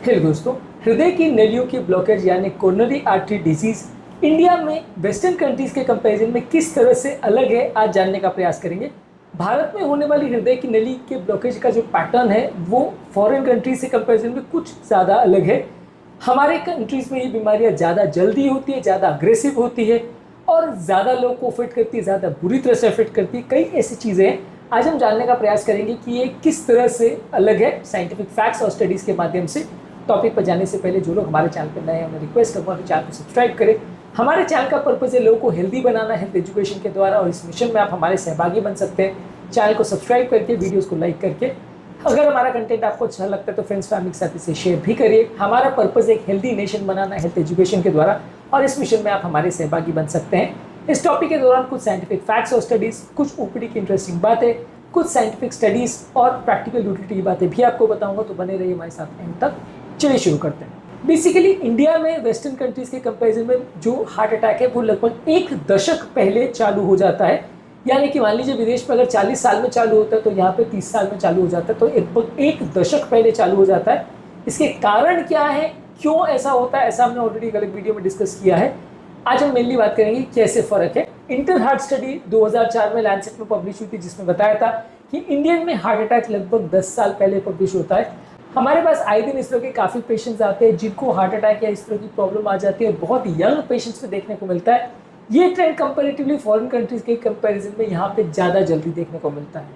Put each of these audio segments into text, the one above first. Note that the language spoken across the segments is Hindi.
हेलो दोस्तों, हृदय की नलियों की ब्लॉकेज यानी कोरोनरी आर्टरी डिजीज इंडिया में वेस्टर्न कंट्रीज के कंपैरिजन में किस तरह से अलग है, आज जानने का प्रयास करेंगे। भारत में होने वाली हृदय की नली के ब्लॉकेज का जो पैटर्न है वो फॉरेन कंट्रीज से कंपैरिजन में कुछ ज़्यादा अलग है। हमारे कंट्रीज में ये बीमारियाँ ज़्यादा जल्दी होती है, ज़्यादा अग्रेसिव होती है और ज़्यादा लोगों को अफेक्ट करती है, ज़्यादा बुरी तरह से अफेक्ट करती है। कई ऐसी चीज़ें हैं, आज हम जानने का प्रयास करेंगे कि ये किस तरह से अलग है साइंटिफिक फैक्ट्स और स्टडीज़ के माध्यम से। टॉपिक पर जाने से पहले जो लोग हमारे चैनल पर नए हैं उन्हें रिक्वेस्ट करूँगा कि चैनल को सब्सक्राइब करें। हमारे चैनल का पर्पज़ है लोगों को हेल्दी बनाना, हेल्थ एजुकेशन के द्वारा, और इस मिशन में आप हमारे सहभागी बन सकते हैं चैनल को सब्सक्राइब करके, वीडियोस को लाइक करके। अगर हमारा कंटेंट आपको अच्छा लगता है तो फ्रेंड्स फैमिली के साथ इसे शेयर भी करिए। हमारा पर्पज़ एक हेल्दी नेशन बनाना हेल्थ एजुकेशन के द्वारा, और इस मिशन में आप हमारे सहभागी बन सकते हैं। इस टॉपिक के दौरान कुछ साइंटिफिक फैक्ट्स और स्टडीज़, कुछ ओपीडी की इंटरेस्टिंग बातें, कुछ साइंटिफिक स्टडीज़ और प्रैक्टिकल यूटिलिटी की बातें भी आपको बताऊंगा, तो बने रहिए हमारे साथ एंड तक। चलिए शुरू करते हैं। बेसिकली इंडिया में वेस्टर्न कंट्रीज के कंपैरिजन में जो हार्ट अटैक है वो लगभग एक दशक पहले चालू हो जाता है। यानी कि मान लीजिए विदेश में अगर 40 साल में चालू होता है तो यहाँ पे 30 साल में चालू हो जाता है, तो लगभग एक दशक पहले चालू हो जाता है। इसके कारण क्या है, क्यों ऐसा होता है, ऐसा हमने ऑलरेडी एक अलग वीडियो में डिस्कस किया है। आज हम मेनली बात करेंगे कैसे फर्क है। इंटर हार्ट स्टडी 2004 में लैंसेट में पब्लिश हुई थी, जिसमें बताया था कि इंडियन में हार्ट अटैक लगभग 10 साल पहले पब्लिश होता है। हमारे पास आए दिन इस तरह के काफ़ी पेशेंट्स आते हैं जिनको हार्ट अटैक या इस तरह की प्रॉब्लम आ जाती है, और बहुत यंग पेशेंट्स में देखने को मिलता है। ये ट्रेंड कंपैरेटिवली फॉरेन कंट्रीज के कंपैरिजन में यहाँ पे ज़्यादा जल्दी देखने को मिलता है।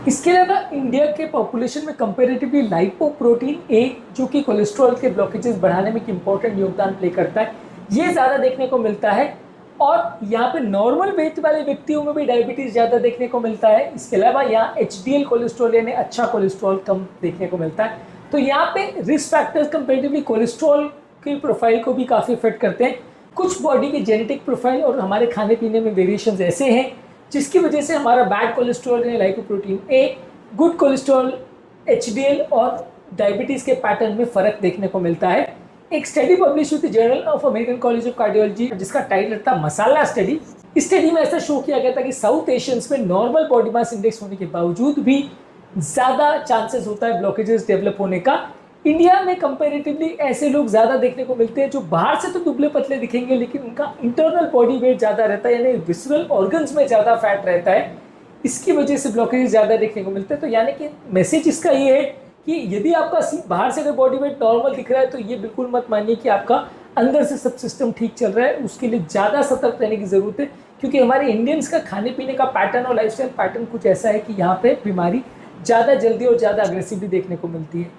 इसके अलावा इंडिया के पॉपुलेशन में कंपैरेटिवली लाइपोप्रोटीन ए, जो कि कोलेस्ट्रॉल के ब्लॉकेजेस बढ़ाने में इंपॉर्टेंट योगदान प्ले करता है, ये ज़्यादा देखने को मिलता है। और यहाँ पे नॉर्मल वेट वाले व्यक्तियों में भी डायबिटीज़ ज़्यादा देखने को मिलता है। इसके अलावा यहाँ एचडीएल कोलेस्ट्रॉल यानी अच्छा कोलेस्ट्रॉल कम देखने को मिलता है। तो यहाँ पे रिस्क फैक्टर्स कंपेरेटिवली कोलेस्ट्रॉल की प्रोफाइल को भी काफ़ी इफेक्ट करते हैं। कुछ बॉडी की जेनेटिक प्रोफाइल और हमारे खाने पीने में वेरिएशंस ऐसे हैं जिसकी वजह से हमारा बैड कोलेस्ट्रॉल यानी लाइपोप्रोटीन ए, गुड कोलेस्ट्रॉल एचडीएल और डायबिटीज़ के पैटर्न में फ़र्क देखने को मिलता है। एक स्टडी पब्लिश हुई थी journal of American college of cardiology, जिसका टाइटल था मसाला स्टडी। इस स्टडी में ऐसा शो किया गया था कि साउथ एशियंस में नॉर्मल बॉडी मास इंडेक्स होने के बावजूद भी ज़्यादा चांसेस होता है ब्लॉकेजेस डेवलप होने का। इंडिया में कंपैरेटिवली ऐसे लोग ज़्यादा देखने को मिलते हैं जो बाहर से तो दुबले पतले दिखेंगे लेकिन उनका इंटरनल बॉडी वेट ज़्यादा रहता है, यानी विसरल ऑर्गन्स में ज़्यादा फैट रहता है। इसकी वजह से ब्लॉकेजेस ज़्यादा देखने को मिलते हैं। तो यानी कि मैसेज इसका ये है कि यदि आपका बाहर से अगर बॉडी वेट नॉर्मल दिख रहा है तो ये बिल्कुल मत मानिए कि आपका अंदर से सब सिस्टम ठीक चल रहा है। उसके लिए ज़्यादा सतर्क रहने की ज़रूरत है, क्योंकि हमारे इंडियंस का खाने पीने का पैटर्न और लाइफस्टाइल पैटर्न कुछ ऐसा है कि यहाँ पे बीमारी ज़्यादा जल्दी और ज़्यादा अग्रेसिवली देखने को मिलती है।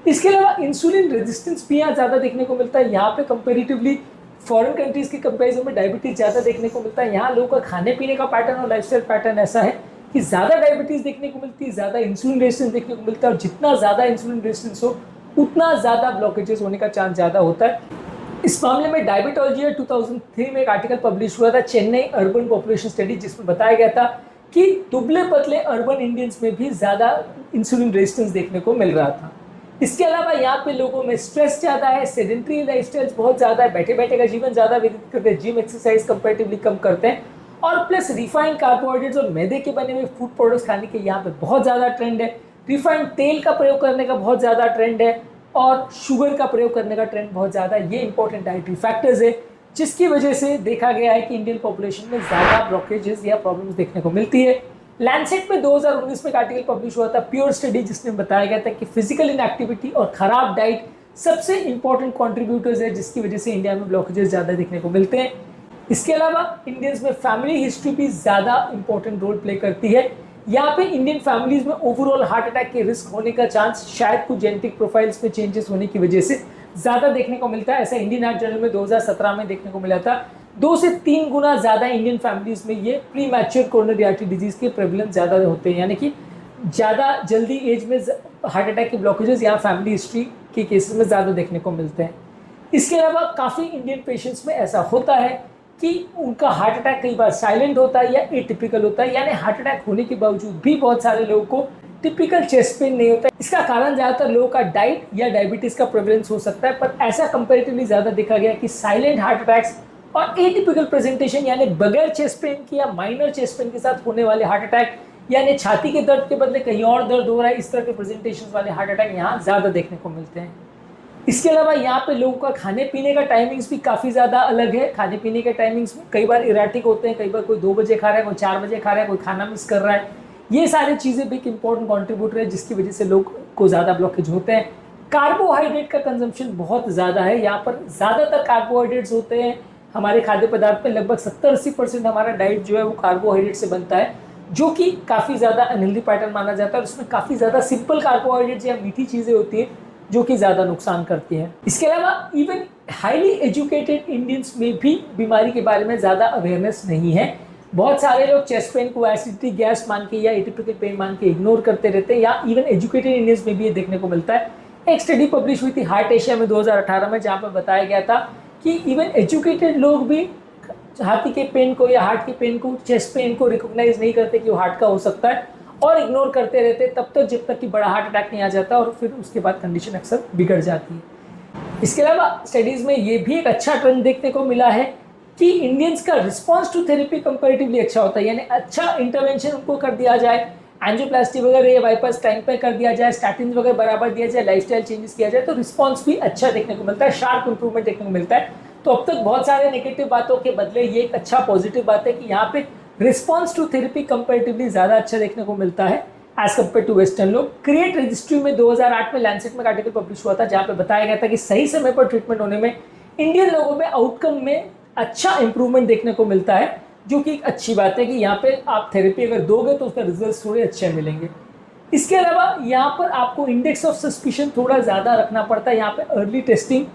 इसके अलावा इंसुलिन रेजिस्टेंस भी यहाँ ज़्यादा देखने को मिलता है। यहाँ पे कंपेरेटिवली फॉरेन कंट्रीज़ के कंपेरिजन में डायबिटीज़ ज़्यादा देखने को मिलता है। यहाँ लोगों का खाने पीने का पैटर्न और लाइफस्टाइल पैटर्न ऐसा है कि ज़्यादा डायबिटीज़ देखने को मिलती है, ज़्यादा इंसुलिन रेजिस्टेंस देखने को मिलता है, और जितना ज़्यादा इंसुलिन रेजिस्टेंस हो उतना ज़्यादा ब्लॉकेजेस होने का चांस ज़्यादा होता है। इस मामले में डायबिटोलॉजी 2003 में एक आर्टिकल पब्लिश हुआ था, चेन्नई अर्बन पॉपुलेशन स्टडी, जिसमें बताया गया था कि दुबले पतले अर्बन इंडियंस में भी ज़्यादा इंसुलिन रेजिस्टेंस देखने को मिल रहा था। इसके अलावा यहाँ पे लोगों में स्ट्रेस ज़्यादा है, सेडेंट्री लाइफस्टाइल बहुत ज़्यादा है, बैठे बैठे का जीवन ज़्यादा व्यतीत करते हैं, जिम एक्सरसाइज कंपैरेटिवली कम करते हैं, और प्लस रिफाइंड कार्बोहाइड्रेट्स और मैदे के बने हुए फूड प्रोडक्ट्स खाने के यहाँ पे बहुत ज़्यादा ट्रेंड है। रिफाइंड तेल का प्रयोग करने का बहुत ज़्यादा ट्रेंड है, और शुगर का प्रयोग करने का ट्रेंड बहुत ज़्यादा है। ये इंपॉर्टेंट डाइटरी फैक्टर्स है जिसकी वजह से देखा गया है कि इंडियन पॉपुलेशन में ज़्यादा ब्लॉकेजेस या प्रॉब्लम्स देखने को मिलती है। लैंसेट में 2019 में एक आर्टिकल पब्लिश हुआ था, प्योर स्टडी, जिसमें बताया गया था कि फिजिकल इनएक्टिविटी और ख़राब डाइट सबसे इंपॉर्टेंट कॉन्ट्रीब्यूटर्स है जिसकी वजह से इंडिया में ब्लॉकेजेस ज़्यादा देखने को मिलते हैं। इसके अलावा इंडियंस में फैमिली हिस्ट्री भी ज़्यादा इंपॉर्टेंट रोल प्ले करती है। यहाँ पे इंडियन फैमिलीज में ओवरऑल हार्ट अटैक के रिस्क होने का चांस शायद कुछ जेनेटिक प्रोफाइल्स में चेंजेस होने की वजह से ज़्यादा देखने को मिलता है। ऐसा इंडियन हार्ट जर्नल में 2017 में देखने को मिला था। 2 से 3 गुना ज़्यादा इंडियन फैमिलीज में ये pre mature coronary artery disease के प्रेवलेंस ज़्यादा होते हैं, यानी कि ज़्यादा जल्दी एज में हार्ट अटैक के ब्लॉकेजेस यहाँ फैमिली हिस्ट्री के केसेस में ज़्यादा देखने को मिलते हैं। इसके अलावा काफ़ी इंडियन पेशेंट्स में ऐसा होता है कि उनका हार्ट अटैक कई बार साइलेंट होता है या एटिपिकल होता है, यानी हार्ट अटैक होने के बावजूद भी बहुत सारे लोगों को टिपिकल चेस्ट पेन नहीं होता है। इसका कारण ज़्यादातर लोगों का डाइट या डायबिटीज़ का प्रेवलेंस हो सकता है, पर ऐसा कंपैरेटिवली ज़्यादा देखा गया कि साइलेंट हार्ट अटैक्स और एटिपिकल प्रेजेंटेशन यानी बगैर चेस्ट पेन की या माइनर चेस्ट पेन के साथ होने वाले हार्ट अटैक, यानी छाती के दर्द के बदले कहीं और दर्द हो रहा है, इस तरह के प्रेजेंटेशन वाले हार्ट अटैक यहाँ ज़्यादा देखने को मिलते हैं। इसके अलावा यहाँ पे लोगों का खाने पीने का टाइमिंग्स भी काफ़ी ज़्यादा अलग है। खाने पीने के टाइमिंग्स में कई बार इराटिक होते हैं, कई बार कोई 2 बजे खा रहा है, कोई 4 बजे खा रहा है, कोई खाना मिस कर रहा है। ये सारी चीज़ें भी एक इंपॉर्टेंट कॉन्ट्रीब्यूटर है जिसकी वजह से लोग को ज़्यादा ब्लॉकेज होते हैं। कार्बोहाइड्रेट का कंजम्पशन बहुत ज़्यादा है, यहाँ पर ज़्यादातर कार्बोहाइड्रेट्स होते हैं। हमारे खाद्य पदार्थ में लगभग 70-80% हमारा डाइट जो है वो कार्बोहाइड्रेट से बनता है, जो कि काफ़ी ज़्यादा अनहेल्दी पैटर्न माना जाता है। और उसमें काफ़ी ज़्यादा सिंपल कार्बोहाइड्रेट्स या मीठी चीज़ें होती हैं जो कि ज़्यादा नुकसान करती हैं। इसके अलावा इवन हाईली एजुकेटेड इंडियंस में भी बीमारी के बारे में ज़्यादा अवेयरनेस नहीं है। बहुत सारे लोग चेस्ट पेन को एसिडिटी गैस मान के या एटिपिकल पेन मान के इग्नोर करते रहते हैं, या इवन एजुकेटेड इंडियंस में भी ये देखने को मिलता है। एक स्टडी पब्लिश हुई थी हार्ट एशिया में 2018 में, जहाँ पर बताया गया था कि इवन एजुकेटेड लोग भी छाती के पेन को या हार्ट के पेन को, चेस्ट पेन को रिकॉग्नाइज नहीं करते कि वो हार्ट का हो सकता है, और इग्नोर करते रहते तब तक जब तक कि बड़ा हार्ट अटैक नहीं आ जाता, और फिर उसके बाद कंडीशन अक्सर बिगड़ जाती है। इसके अलावा स्टडीज़ में ये भी एक अच्छा ट्रेंड देखने को मिला है कि इंडियंस का रिस्पॉन्स टू थेरेपी कंपैरेटिवली अच्छा होता है, यानी अच्छा इंटरवेंशन उनको कर दिया जाए, एंजियोप्लास्टी वगैरह या बाईपास टाइम पर कर दिया जाए, स्टैटिन वगैरह बराबर दिया जाए, लाइफस्टाइल चेंजेस किया जाए, तो रिस्पॉन्स भी अच्छा देखने को मिलता है, शार्प इंप्रूवमेंट देखने को मिलता है। तो अब तक बहुत सारे नेगेटिव बातों के बदले ये एक अच्छा पॉजिटिव बात है कि यहाँ पे रिस्पॉन्स टू थेरेपी कंपैरेटिवली ज़्यादा अच्छा देखने को मिलता है एज कम्पेयर टू वेस्टर्न लोग। क्रिएट रजिस्ट्री में 2008 में लैंसेट में आर्टिकल पब्लिश हुआ था, जहाँ पे बताया गया था कि सही समय पर ट्रीटमेंट होने में इंडियन लोगों में आउटकम में अच्छा इंप्रूवमेंट देखने को मिलता है, जो कि एक अच्छी बात है कि यहाँ पे आप थेरेपी अगर दोगे तो उसका रिजल्ट थोड़े अच्छे मिलेंगे। इसके अलावा यहाँ पर आपको इंडेक्स ऑफ सस्पिशन थोड़ा ज़्यादा रखना पड़ता है, यहाँ पे अर्ली टेस्टिंग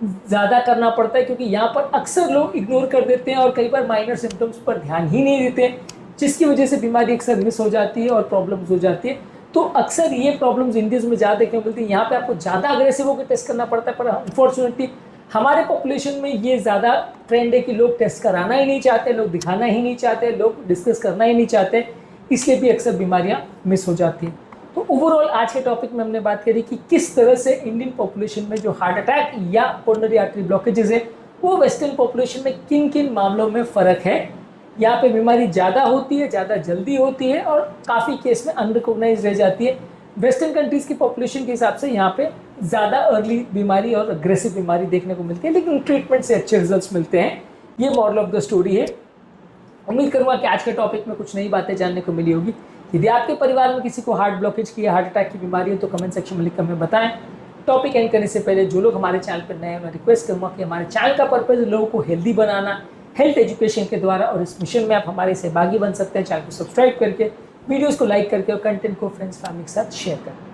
ज़्यादा करना पड़ता है, क्योंकि यहाँ पर अक्सर लोग इग्नोर कर देते हैं और कई बार माइनर सिम्टम्स पर ध्यान ही नहीं देते, जिसकी वजह से बीमारी अक्सर मिस हो जाती है और प्रॉब्लम्स हो जाती है। तो अक्सर ये प्रॉब्लम्स इंडियंस में ज़्यादा देखने को मिलती है। यहाँ पे आपको ज़्यादा अग्रेसिव होकर टेस्ट करना पड़ता है, पर अनफॉर्चुनेटली हमारे पॉपुलेशन में ये ज़्यादा ट्रेंड है कि लोग टेस्ट कराना ही नहीं चाहते, लोग दिखाना ही नहीं चाहते, लोग डिस्कस करना ही नहीं चाहते, इसलिए भी अक्सर बीमारियाँ मिस हो जाती हैं। तो ओवरऑल आज के टॉपिक में हमने बात करी कि किस तरह से इंडियन पॉपुलेशन में जो हार्ट अटैक या कोरोनरी आर्टरी ब्लॉकेजेस है वो वेस्टर्न पॉपुलेशन में किन किन मामलों में फ़र्क है। यहाँ पे बीमारी ज़्यादा होती है, ज़्यादा जल्दी होती है, और काफ़ी केस में अनरिकॉग्नाइज रह जाती है। वेस्टर्न कंट्रीज़ की पॉपुलेशन के हिसाब से यहाँ पे ज़्यादा अर्ली बीमारी और अग्रेसिव बीमारी देखने को मिलती है, लेकिन ट्रीटमेंट से अच्छे रिजल्ट्स मिलते हैं। ये मॉरल ऑफ द स्टोरी है। उम्मीद करूँगा कि आज के टॉपिक में कुछ नई बातें जानने को मिली होगी। यदि आपके परिवार में किसी को हार्ट ब्लॉकेज की या हार्ट अटैक की बीमारी है तो कमेंट सेक्शन में लिखकर हमें बताएं। टॉपिक एंड करने से पहले जो लोग हमारे चैनल पर नए हैं, मैं रिक्वेस्ट करूँगा कि हमारे चैनल का पर्पज़ लोगों को हेल्दी बनाना, हेल्थ एजुकेशन के द्वारा, और इस मिशन में आप हमारे सहभागी बन सकते हैं चैनल को सब्सक्राइब करके, वीडियोज़ को लाइक करके और कंटेंट को फ्रेंड्स फैमिली के साथ शेयर करें।